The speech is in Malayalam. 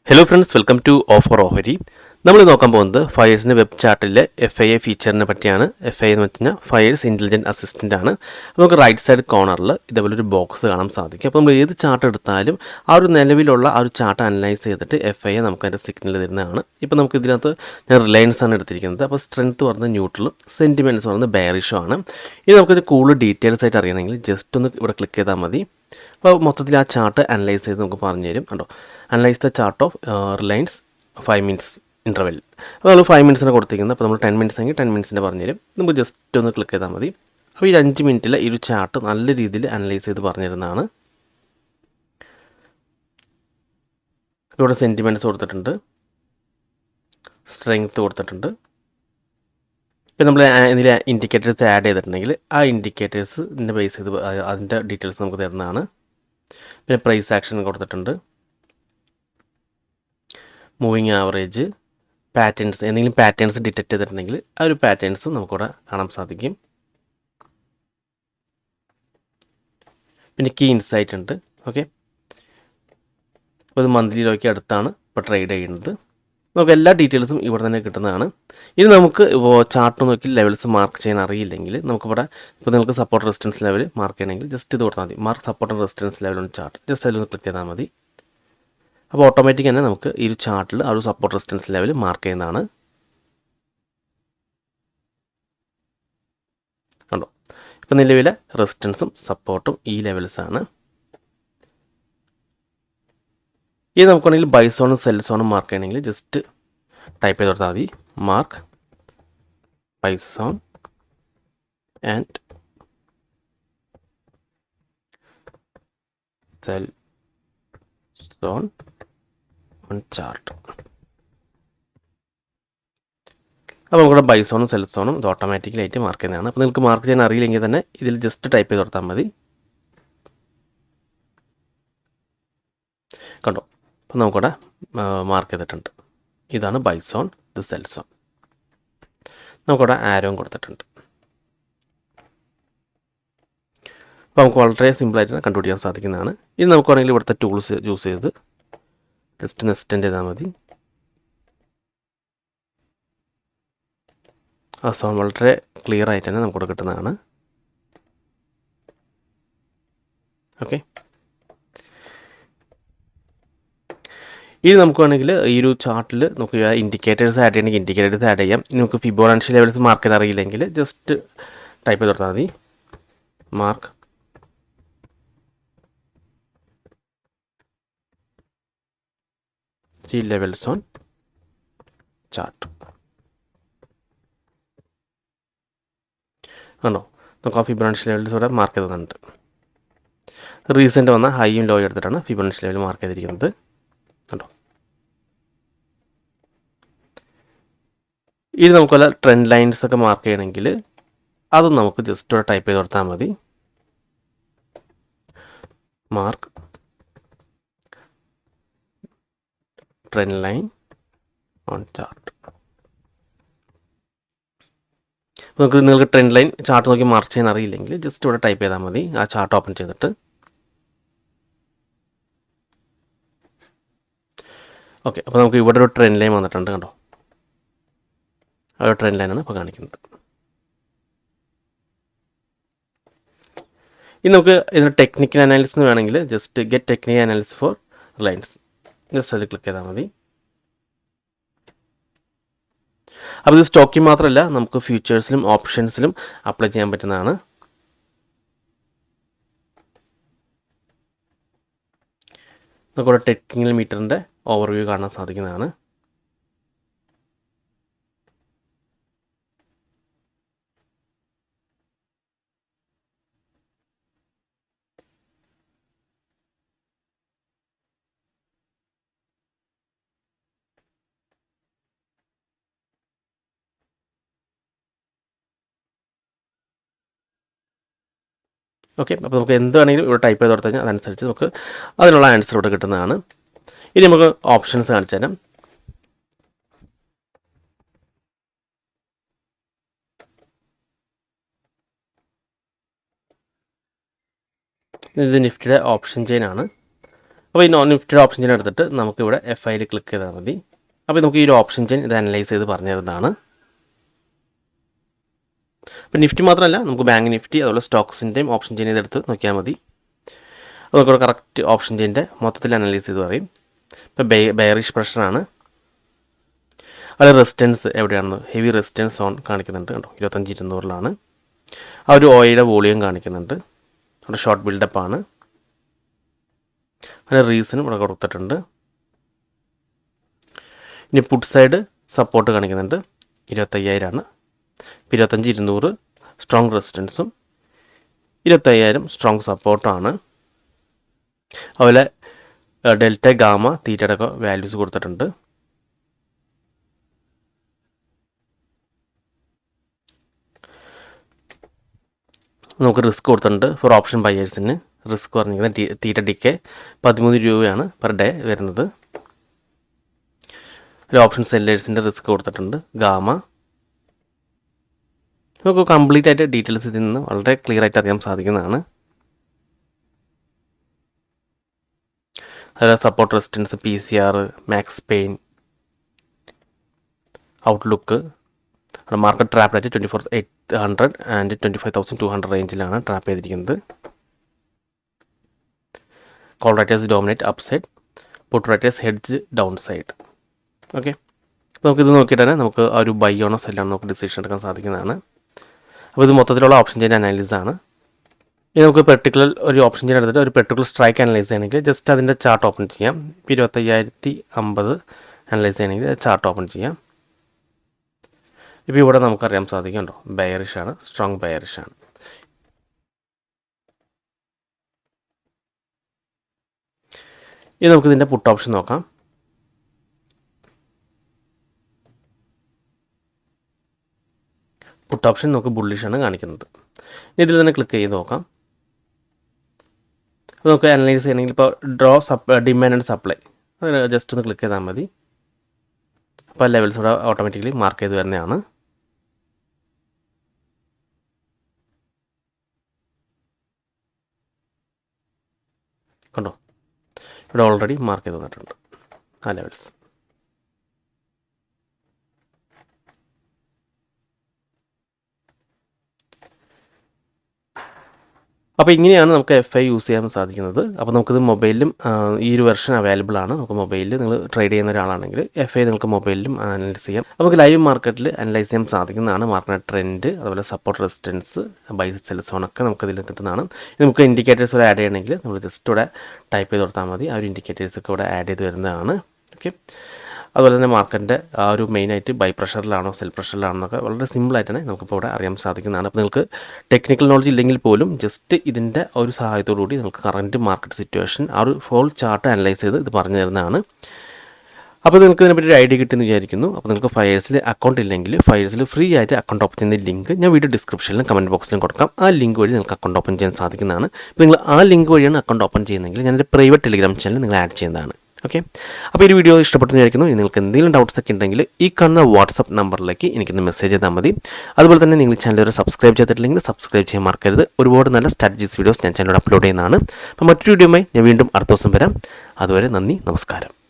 Hello friends, welcome to offer ഓഹരി. നമ്മൾ നോക്കാൻ പോകുന്നത് ഫയേഴ്സിൻ്റെ വെബ് ചാർട്ടിലെ FIA ഫീച്ചറിനെ പറ്റിയാണ്. FIA എന്ന് വെച്ചാൽ ഫയേഴ്സ് ഇൻ്റലിജൻറ്റ് അസിസ്റ്റൻ്റ് ആണ്. നമുക്ക് റൈറ്റ് സൈഡ് കോർണറിൽ ഇതേപോലെ ഒരു ബോക്സ് കാണാൻ സാധിക്കും. അപ്പോൾ നമ്മൾ ഏത് ചാർട്ട് എടുത്താലും ആ ഒരു നിലവിലുള്ള ആ ഒരു ചാർട്ട് അനലൈസ് ചെയ്തിട്ട് FIA നമുക്ക് അതിൻ്റെ സിഗ്നൽ തരുന്നതാണ്. ഇപ്പോൾ നമുക്ക് ഇതിനകത്ത് ഞാൻ റിലയൻസ് ആണ് എടുത്തിരിക്കുന്നത്. അപ്പോൾ സ്ട്രെങ്ത് പറഞ്ഞത് ന്യൂട്രലും സെൻറ്റിമെൻറ്റ്സ് പറഞ്ഞത് ബെയറിഷും ആണ്. ഇനി നമുക്കിത് കൂടുതൽ ഡീറ്റെയിൽസ് ആയിട്ട് അറിയണമെങ്കിൽ ജസ്റ്റ് ഒന്ന് ഇവിടെ ക്ലിക്ക് ചെയ്താൽ മതി. അപ്പോൾ മൊത്തത്തിൽ ആ ചാർട്ട് അനലൈസ് ചെയ്ത് നമുക്ക് പറഞ്ഞു തരും. കണ്ടോ, analyse the chart of Reliance 5 minutes interval. അപ്പോൾ നമ്മൾ 5 മിനിറ്റ്സിനെ കൊടുത്തിരിക്കുന്നത്. അപ്പോൾ നമ്മൾ 10 മിനിറ്റ്സ് ആണെങ്കിൽ 10 മിനിറ്റ്സിൻ്റെ പറഞ്ഞു തരും. നമുക്ക് ജസ്റ്റ് ഒന്ന് ക്ലിക്ക് ചെയ്താൽ മതി. അപ്പോൾ ഈ 5 മിനിറ്റിൽ ഈ ഒരു ചാർട്ട് നല്ല രീതിയിൽ അനലൈസ് ചെയ്ത് പറഞ്ഞു തരുന്നതാണ്. ഇവിടെ സെൻറ്റിമെൻറ്റ്സ് കൊടുത്തിട്ടുണ്ട്, സ്ട്രെങ്ത് കൊടുത്തിട്ടുണ്ട്. ഇപ്പോൾ നമ്മൾ ഇതിൽ ഇൻഡിക്കേറ്റേഴ്സ് ആഡ് ചെയ്തിട്ടുണ്ടെങ്കിൽ ആ ഇൻഡിക്കേറ്റേഴ്സിൻ്റെ ബേസ് ചെയ്ത് അതിൻ്റെ ഡീറ്റെയിൽസ് നമുക്ക് തരുന്നതാണ്. പിന്നെ പ്രൈസ് ആക്ഷൻ കൊടുത്തിട്ടുണ്ട്, മൂവിങ് ആവറേജ്, പാറ്റേൺസ്, എന്തെങ്കിലും പാറ്റേൺസ് ഡിറ്റക്ട് ചെയ്തിട്ടുണ്ടെങ്കിൽ ആ ഒരു പാറ്റേൺസും നമുക്കിവിടെ കാണാൻ സാധിക്കും. പിന്നെ കീ ഇൻസൈറ്റ് ഉണ്ട്. ഓക്കെ, അപ്പോൾ ഇത് മന്ത്ലിയിലേക്ക് അടുത്താണ് ഇപ്പോൾ ട്രേഡ് ചെയ്യുന്നത്. നമുക്ക് എല്ലാ ഡീറ്റെയിൽസും ഇവിടെ തന്നെ കിട്ടുന്നതാണ്. ഇനി നമുക്ക് ഇപ്പോൾ ചാർട്ട് നോക്കി ലെവൽസ് മാർക്ക് ചെയ്യാൻ അറിയില്ലെങ്കിൽ നമുക്കിവിടെ ഇപ്പോൾ നിങ്ങൾക്ക് സപ്പോർട്ട് റെസിസ്റ്റൻസ് ലെവൽ മാർക്ക് ചെയ്യണമെങ്കിൽ ജസ്റ്റ് ഇത് കൊടുത്താൽ മതി. Mark support resistance level on chart, just അതിലൊന്ന് ക്ലിക്ക് ചെയ്താൽ മതി. അപ്പോൾ ഓട്ടോമാറ്റിക് തന്നെ നമുക്ക് ഈ ഒരു ചാർട്ടിൽ ആ ഒരു സപ്പോർട്ട് റെസിസ്റ്റൻസ് ലെവൽ മാർക്ക് ചെയ്യുന്നതാണ്. കണ്ടോ, ഇപ്പോൾ നിലവിലെ റെസിസ്റ്റൻസും സപ്പോർട്ടും ഈ ലെവൽസാണ്. ഇത് നമുക്ക് വേണമെങ്കിൽ ബൈ സോണും സെൽ സോണും മാർക്ക് ചെയ്യണമെങ്കിൽ ജസ്റ്റ് ടൈപ്പ് ചെയ്ത് കൊടുത്താൽ മതി. Mark buy zone and sell zone on chart. അപ്പോൾ നമുക്കിവിടെ ബൈ സോണും സെൽ സോണും ഇത് ഓട്ടോമാറ്റിക്കലായിട്ട് മാർക്ക് ചെയ്യുന്നതാണ്. അപ്പോൾ നിങ്ങൾക്ക് മാർക്ക് ചെയ്യാൻ അറിയില്ലെങ്കിൽ തന്നെ ഇതിൽ ജസ്റ്റ് ടൈപ്പ് ചെയ്ത് കൊടുത്താൽ മതി. കണ്ടോ, അപ്പോൾ നമുക്കിവിടെ മാർക്ക് ചെയ്തിട്ടുണ്ട്. ഇതാണ് ബൈ സോൺ, ഇത് സെൽ സോൺ. നമുക്കിവിടെ ആരോയും കൊടുത്തിട്ടുണ്ട്. അപ്പോൾ നമുക്ക് വളരെ സിമ്പിളായിട്ട് കണ്ടുപിടിക്കാൻ സാധിക്കുന്നതാണ്. ഇനി നമുക്ക് വേണമെങ്കിൽ ഇവിടുത്തെ ടൂൾസ് യൂസ് ചെയ്ത് ജസ്റ്റ് നെസ്റ്റെൻഡ് ചെയ്താൽ മതി. ആ സോൺ വളരെ ക്ലിയർ ആയിട്ട് തന്നെ നമുക്കിവിടെ കിട്ടുന്നതാണ്. ഓക്കെ, ഇനി നമുക്ക് വേണമെങ്കിൽ ഈ ഒരു ചാർട്ടിൽ നമുക്ക് ഇൻഡിക്കേറ്റേഴ്സ് ആഡ് ചെയ്യണമെങ്കിൽ ഇൻഡിക്കേറ്റേഴ്സ് ആഡ് ചെയ്യാം. ഇനി നമുക്ക് ഫിബൊനാച്ചി ലെവൽസ് മാർക്ക് ചെയ്യാൻ അറിയില്ലെങ്കിൽ ജസ്റ്റ് ടൈപ്പ് ചെയ്ത് കൊടുത്താൽ മതി. മാർക്ക് ഈ ലെവൽസ് ഓൺ ചാർട്ട്. ആണോ, നമുക്ക് ആ ഫിബൊനാച്ചി ലെവൽസ് ഇവിടെ മാർക്ക് ചെയ്തിട്ടുണ്ട്. റീസെൻ്റ് വന്ന ഹൈയും ലോയും എടുത്തിട്ടാണ് ഫിബൊനാച്ചി ലെവൽ മാർക്ക് ചെയ്തിരിക്കുന്നത്. കണ്ടോ, ഇനി നമുക്ക് വല്ല ട്രെൻഡ് ലൈൻസ് ഒക്കെ മാർക്ക് ചെയ്യണമെങ്കിൽ അതും നമുക്ക് ജസ്റ്റ് ഇവിടെ ടൈപ്പ് ചെയ്ത് കൊടുത്താൽ മതി. Mark trend line on chart. നിങ്ങൾക്ക് ട്രെൻഡ് ലൈൻ ചാർട്ട് നോക്കി മാർക്ക് ചെയ്യാൻ അറിയില്ലെങ്കിൽ ജസ്റ്റ് ഇവിടെ ടൈപ്പ് ചെയ്താൽ മതി. ആ ചാർട്ട് ഓപ്പൺ ചെയ്തിട്ട് ഓക്കെ, അപ്പോൾ നമുക്ക് ഇവിടെ ഒരു ട്രെൻഡ് ലൈൻ വന്നിട്ടുണ്ട്. കണ്ടോ, ആ ഒരു ട്രെൻഡ് ലൈനാണ് ഇപ്പോൾ കാണിക്കുന്നത്. ഇനി നമുക്ക് ഇതിന് ടെക്നിക്കൽ അനാലിസിസ് വേണമെങ്കിൽ just get technical analysis for Reliance, just അതിൽ ക്ലിക്ക് ചെയ്താൽ മതി. അപ്പോൾ ഇത് സ്റ്റോക്കിൽ മാത്രമല്ല, നമുക്ക് ഫ്യൂച്ചേഴ്സിലും ഓപ്ഷൻസിലും അപ്ലൈ ചെയ്യാൻ പറ്റുന്നതാണ്. നമുക്കിവിടെ ടെക്നിക്കൽ മീറ്ററിൻ്റെ ഓവർവ്യൂ കാണാൻ സാധിക്കുന്നതാണ്. ഓക്കെ, അപ്പോൾ നമുക്ക് എന്ത് വേണമെങ്കിലും ഇവിടെ ടൈപ്പ് ചെയ്ത് കൊടുത്തു കഴിഞ്ഞാൽ അതനുസരിച്ച് നമുക്ക് അതിനുള്ള ആൻസർ ഇവിടെ കിട്ടുന്നതാണ്. ഇനി നമുക്ക് ഓപ്ഷൻസ് കാണിച്ചു തരാം. ഇത് നിഫ്റ്റിയുടെ ഓപ്ഷൻ ചെയിൻ ആണ്. അപ്പോൾ ഈ നോൺ നിഫ്റ്റിയുടെ ഓപ്ഷൻ ചെയിൻ എടുത്തിട്ട് നമുക്കിവിടെ FIയിൽ ക്ലിക്ക് ചെയ്താൽ മതി. അപ്പോൾ നമുക്ക് ഈ ഒരു ഓപ്ഷൻ ചെയിൻ ഇത് അനലൈസ് ചെയ്ത് പറഞ്ഞു തരുന്നതാണ്. അപ്പോൾ നിഫ്റ്റി മാത്രമല്ല, നമുക്ക് ബാങ്ക് നിഫ്റ്റി അതുപോലെ സ്റ്റോക്സിൻ്റെയും ഓപ്ഷൻ ചെയിൻ ഇതെടുത്ത് നോക്കിയാൽ മതി. അപ്പോൾ നമുക്കിവിടെ കറക്റ്റ് ഓപ്ഷൻ ചെയിൻ്റെ മൊത്തത്തിൽ അനലൈസ് ചെയ്ത് പറയും. ഇപ്പോൾ ബെയറിഷ് പ്രഷറാണ്. അത് റെസിസ്റ്റൻസ് എവിടെയാണെന്ന് ഹെവി റെസിസ്റ്റൻസ് സോൺ കാണിക്കുന്നുണ്ട് കണ്ടോ, 25,200 ആ ഒരു ഓയുടെ വോളിയം കാണിക്കുന്നുണ്ട്. അവിടെ ഷോർട്ട് ബിൽഡപ്പാണ്. അതിന് റീസണും ഇവിടെ കൊടുത്തിട്ടുണ്ട്. ഇനി പുട്ട് സൈഡ് സപ്പോർട്ട് കാണിക്കുന്നുണ്ട് 25,000 25,200 സ്ട്രോങ് റെസിസ്റ്റൻസും 25,000 സ്ട്രോങ് സപ്പോർട്ടാണ്. അതുപോലെ ഡെൽറ്റ ഗാമ തീറ്റയുടെ ഒക്കെ വാല്യൂസ് കൊടുത്തിട്ടുണ്ട്. നമുക്ക് റിസ്ക് കൊടുത്തിട്ടുണ്ട് ഫോർ ഓപ്ഷൻ ബയേഴ്സിന്. റിസ്ക് പറഞ്ഞിരിക്കുന്നത് തീറ്റ ഡിക്ക് 13 രൂപയാണ് പെർ ഡേ വരുന്നത്. ഒരു ഓപ്ഷൻ സെല്ലേഴ്സിൻ്റെ റിസ്ക് കൊടുത്തിട്ടുണ്ട് ഗാമ. നമുക്ക് കംപ്ലീറ്റ് ആയിട്ട് ഡീറ്റെയിൽസ് ഇതിൽ നിന്ന് വളരെ ക്ലിയർ ആയിട്ട് അറിയാൻ സാധിക്കുന്നതാണ്. അതുപോലെ support resistance, PCR, max pain, outlook, market trap rate 24,800 and 25,200 റേഞ്ചിലാണ് ട്രാപ്പ് ചെയ്തിരിക്കുന്നത്. Call writers dominate upside, put writers hedge downside. Okay, അപ്പോൾ നമുക്കിത് നോക്കിയിട്ട് തന്നെ നമുക്ക് ആ ഒരു ബൈ ആണോ സെല്ലാണോ നമുക്ക് ഡിസിഷൻ എടുക്കാൻ സാധിക്കുന്നതാണ്. അപ്പോൾ ഇത് മൊത്തത്തിലുള്ള ഓപ്ഷൻ ചെയിൻ അനാലിസിസ് ആണ്. ഇനി നമുക്ക് പെർട്ടിക്കുലർ ഒരു ഓപ്ഷൻ ചെയിൻ എടുത്തിട്ട് ഒരു പെർട്ടിക്കുലർ സ്ട്രൈക്ക് അനലൈസ് ചെയ്യണമെങ്കിൽ ജസ്റ്റ് അതിൻ്റെ ചാർട്ട് ഓപ്പൺ ചെയ്യാം. ഇപ്പോൾ 25,050 അനലൈസ് ചെയ്യണമെങ്കിൽ ചാർട്ട് ഓപ്പൺ ചെയ്യാം. ഇപ്പോൾ ഇവിടെ നമുക്കറിയാൻ സാധിക്കുന്നുണ്ടോ, ബെയറിഷാണ്, സ്ട്രോങ് ബെയറിഷാണ്. ഇനി നമുക്കിതിൻ്റെ പുട്ട് ഓപ്ഷൻ നോക്കാം. പുട്ട് ഓപ്ഷൻ നമുക്ക് ബുള്ളിഷാണ് കാണിക്കുന്നത്. ഇതിൽ തന്നെ ക്ലിക്ക് ചെയ്ത് നോക്കാം. അപ്പോൾ നമുക്ക് അനലൈസ് ചെയ്യണമെങ്കിൽ ഇപ്പോൾ draw demand and supply just ഒന്ന് ക്ലിക്ക് ചെയ്താൽ മതി. അപ്പോൾ ലെവൽസ് ഇവിടെ ഓട്ടോമാറ്റിക്കലി മാർക്ക് ചെയ്ത് വരുന്നതാണ്. കണ്ടോ, ഇവിടെ ഓൾറെഡി മാർക്ക് ചെയ്ത് തന്നിട്ടുണ്ട് ആ ലെവൽസ്. അപ്പോൾ ഇങ്ങനെയാണ് നമുക്ക് FI യൂസ് ചെയ്യാൻ സാധിക്കുന്നത്. അപ്പോൾ നമുക്കിത് മൊബൈലിലും ഈ ഒരു വെർഷൻ അവൈലബിൾ ആണ്. നമുക്ക് മൊബൈലിൽ നിങ്ങൾ ട്രേഡ് ചെയ്യുന്ന ഒരാളാണെങ്കിൽ FI നിങ്ങൾക്ക് മൊബൈലിലും അനലൈസ് ചെയ്യാം. നമുക്ക് ലൈവ് മാർക്കറ്റിൽ അനലൈസ് ചെയ്യാൻ സാധിക്കുന്നതാണ്. മാർക്കറ്റ് ട്രെൻഡ്, അതുപോലെ സപ്പോർട്ട് റെസിസ്റ്റൻസ്, ബൈ സെൽ സോണൊക്കെ നമുക്കതിൽ കിട്ടുന്നതാണ്. നമുക്ക് ഇൻഡിക്കേറ്റേഴ്സ് ഇവിടെ ആഡ് ചെയ്യണമെങ്കിൽ നമ്മൾ ജസ്റ്റ് ഇവിടെ ടൈപ്പ് ചെയ്ത് കൊടുത്താൽ മതി. ആ ഒരു ഇൻഡിക്കേറ്റേഴ്സൊക്കെ ഇവിടെ ആഡ് ചെയ്ത് വരുന്നതാണ്. ഓക്കെ, അതുപോലെ തന്നെ മാർക്കറ്റിൻ്റെ ആ ഒരു മെയിനായിട്ട് ബൈ പ്രഷറിലാണോ സെൽ പ്രഷറിലാണോ എന്നൊക്കെ വളരെ സിമ്പിളായിട്ട് തന്നെ നമുക്കിപ്പോൾ ഇവിടെ അറിയാൻ സാധിക്കുന്നതാണ്. അപ്പോൾ നിങ്ങൾക്ക് ടെക്നിക്കൽ നോളജ് ഇല്ലെങ്കിൽ പോലും ജസ്റ്റ് ഇതിൻ്റെ ഒരു സഹായത്തോടു കൂടി നമുക്ക് കറൻറ്റ് മാർക്കറ്റ് സിറ്റുവേഷൻ ആ ഒരു ഫുൾ ചാർട്ട് അനലൈസ് ചെയ്ത് ഇത് പറഞ്ഞു തരുന്നതാണ്. അപ്പോൾ നിങ്ങൾക്ക് ഇതിനെപ്പറ്റി ഒരു ഐഡിയ കിട്ടുമെന്ന് വിചാരിക്കുന്നു. അപ്പോൾ നിങ്ങൾക്ക് ഫയേഴ്സിൽ അക്കൗണ്ട് ഇല്ലെങ്കിൽ ഫയേഴ്സിൽ ഫ്രീ ആയിട്ട് അക്കൗണ്ട് ഓപ്പൺ ചെയ്യുന്ന ലിങ്ക് ഞാൻ വീഡിയോ ഡിസ്ക്രിപ്ഷനിലും കമൻറ്റ് ബോക്സിലും കൊടുക്കാം. ആ ലിങ്ക് വഴി നിങ്ങൾക്ക് അക്കൗണ്ട് ഓപ്പൺ ചെയ്യാൻ സാധിക്കുന്നതാണ്. അപ്പോൾ നിങ്ങൾ ആ ലിങ്ക് വഴിയാണ് അക്കൗണ്ട് ഓപ്പൺ ചെയ്യുന്നതെങ്കിൽ ഞാൻ എൻ്റെ പ്രൈവറ്റ് ടെലിഗ്രാം ചാനൽ നിങ്ങൾ ആഡ് ചെയ്യുന്നതാണ്. ഓക്കെ, അപ്പോൾ ഈ വീഡിയോ ഇഷ്ടപ്പെട്ടെന്ന് വിചാരിക്കുന്നു. നിങ്ങൾക്ക് എന്തെങ്കിലും ഡൗട്ട്സ് ഒക്കെ ഉണ്ടെങ്കിൽ ഈ കാണുന്ന വാട്സപ്പ് നമ്പറിലേക്ക് എനിക്കൊന്ന് മെസ്സേജ് ചെയ്താൽ മതി. അതുപോലെ തന്നെ നിങ്ങൾ ചാനൽ വരെ സബ്സ്ക്രൈബ് ചെയ്തിട്ടില്ലെങ്കിൽ സബ്സ്ക്രൈബ് ചെയ്യാൻ മറക്കരുത്. ഒരുപാട് നല്ല സ്ട്രാറ്റജീസ് വീഡിയോസ് ഞാൻ ചാനലിൽ അപ്ലോഡ് ചെയ്യുന്നതാണ്. അപ്പോൾ മറ്റൊരു വീഡിയോയുമായി ഞാൻ വീണ്ടും അടുത്ത ദിവസം വരാം. അതുവരെ നന്ദി, നമസ്കാരം.